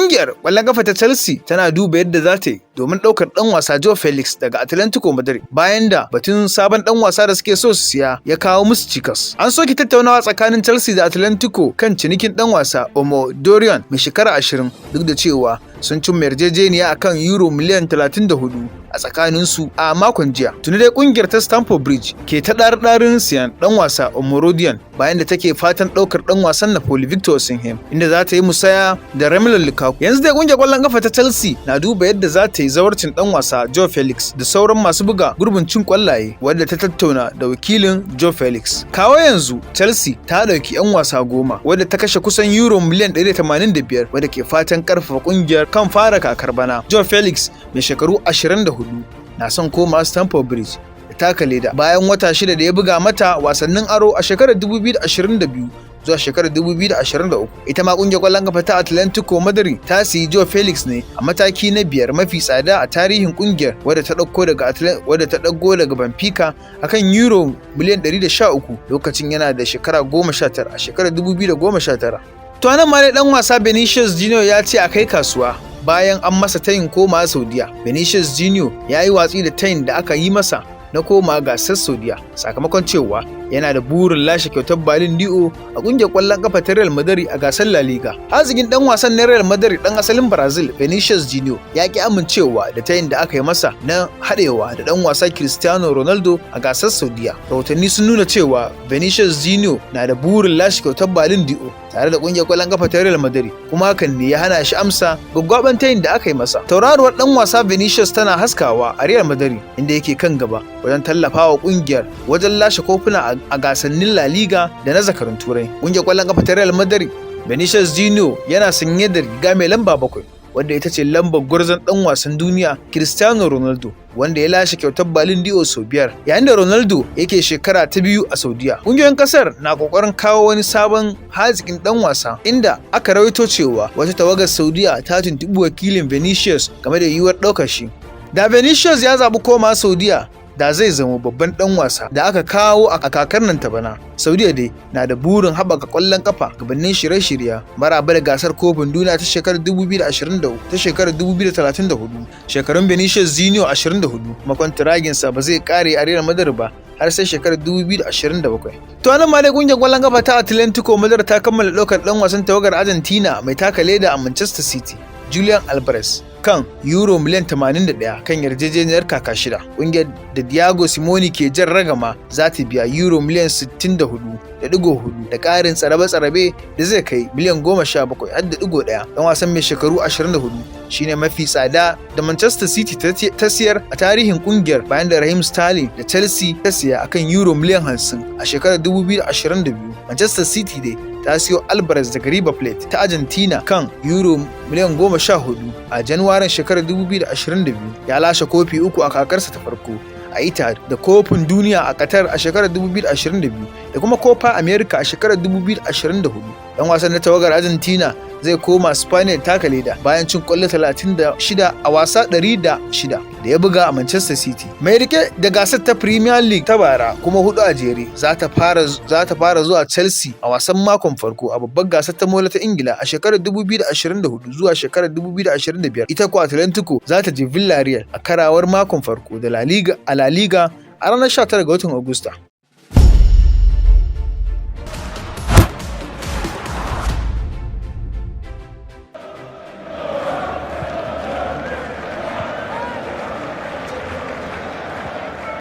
Ƙungiyar ƙwallon ƙafa ta Chelsea tana duba yadda za ta yi domin ɗaukar ɗan wasa Joao Felix daga Atletico Madrid bayan da batun sabon ɗan wasa da suke so su siya ya kawo musu cikas. An soke tattaunawa tsakanin Chelsea da Atletico kan cinikin ɗan wasa Dorian mai shekara 20 duk da cewa sun cimma yarjejeniya akan euro miliyan 34 a tsakaninsu a makon jiya. Tuni dai kungiyar ta Stamford Bridge ke ta ɗarin siyan ɗan wasa Omorodian bayan da take fatan ɗaukar ɗan wasan Napoli Victor Osimhen inda za ta yi musaya da Romelu Lukaku. Yanzu dai kungiyar ƙwallon ƙafa ta Chelsea na duba yadda za ta yi zawarcin ɗan wasa Joao Felix da sauran masu buga gurbin cin ƙwallaye wadda ta tattauna da wakilin Joao Felix. Kawo yanzu Chelsea ta ɗauki 'yan wasa 10 wadda ta kashe kusan euro miliyan 185 wadda ke fatan ƙarfafa kungiyar kan fara kakar bana. Joao Felix mai shekaru 24 na son koma Stamford Bridge da taka leda bayan wata 6 da ya buga mata wasannin aro a shekarar 2022 zuwa shekarar 2023. Ita ma kungiyar ƙwallon kafa ta Atletico Madrid ta siyi Joao Felix ne a mataki na 5 mafi tsada a tarihin kungiyar wadda ta ɗauko daga Benfica akan euro miliyan 113 lokacin yana da shekara 19 a shekarar 2019. To nan ma dai dan wasa Vinicius Junior ya ce a kai kasuwa bayan an masa tayin koma Saudiyya. Vinicius Junior ya yi watsi da tayin da aka yi masa na koma gasar Saudiyya sakamakon cewa yana da burin lashe kyautar Ballon d'Or a kungiyar ƙwallon kafa ta Real Madrid a gasar La Liga. Hazikin dan wasan na Real Madrid dan asalin Brazil Vinicius Junior ya ki amincewa da tayin da aka yi masa na haɗewa da dan wasa Cristiano Ronaldo a gasar Saudiyya. Rahotanni sun nuna cewa Vinicius Junior na da burin lashe kyautar Ballon d'Or tare da kungiyar ƙwallon kafa ta Real Madrid kuma hakan ne ya hana shi amsa gwaggwaban tayin da aka yi masa. Tauraruwar dan wasa Vinicius tana haskawa a Real Madrid inda yake kan gaba wajen tallafawa kungiyar wajen lashe kofuna a gasannin La Liga da na zakarun Turai. Kungiyar ƙwallon kafa ta Real Madrid Vinicius Junior yana sanye da riga mai lamba 7 wadda ita ce lambar gwarzon dan wasan duniya Cristiano Ronaldo wanda ya lashe kyautar Ballon d'Or sau 5 yayin da Ronaldo yake shekara ta 2 a Saudiyya. Kungiyoyin kasar na kokarin kawo wani sabon hazikin dan wasa inda aka rawaito cewa wata tawagar Saudiyya ta tuntubi wakilin Vinicius game da yiwuwar ɗaukar shi. Da Vinicius ya zaɓi koma Saudiyya da zai zama babban dan wasa da aka kawo a kakar nan ta bana. Saudiyya dai na da burin haɓaka ƙwallon ƙafa gabanin shirye-shirye maraba da gasar kofin duniya ta shekarar 2023 ta shekarar 2034. Shekarun Vinicius Junior 24 makon tiraginsa ba zai kare a Real Madrid ba har sai shekarar 2027. To nan ma dai kungiyar ƙwallon ƙafa ta Atletico Madrid ta kammala ɗaukar ɗan wasan tawagar Argentina mai taka leda a Manchester City Julian Alvarrez kan euro miliyan 81 kan yarjejeniyar kaka 6. Ƙungiyar da Diego Simeone ke jan ragama za ta biya euro miliyan 64.4 da ƙarin tsarabe-tsarabe da zai kai miliyan 17.1. Ɗan wasan mai shekaru 24 shine mafi tsada da Manchester City ta siyar a tarihin ƙungiyar bayan da Raheem Sterling da Chelsea ta siya akan euro miliyan 50 a shekarar 2022. Manchester City dai ta siyo Alvarez daga River Plate ta Argentina kan euro miliyan 14 a Januwarin shekarar 2022. Ya lashe kofi 3 a kakarsa ta farko a ita da kofin duniya a Qatar a shekarar 2022 da kuma Copa America a shekarar 2024. Dan wasan na tawagar Argentina zai koma Spain taka leda bayan cin kwallo 36 a wasa 106 da ya buga a Manchester City. Mai rike da gasar ta Premier League ta bara kuma 4 a jere za ta fara zuwa Chelsea a wasan makon farko a babbar gasar ta mola ta Ingila a shekarar 2024 zuwa shekarar 2025. Ita ko Atletico za ta je Villarreal a karawar makon farko da La Liga a ranar 19 ga watan Agusta.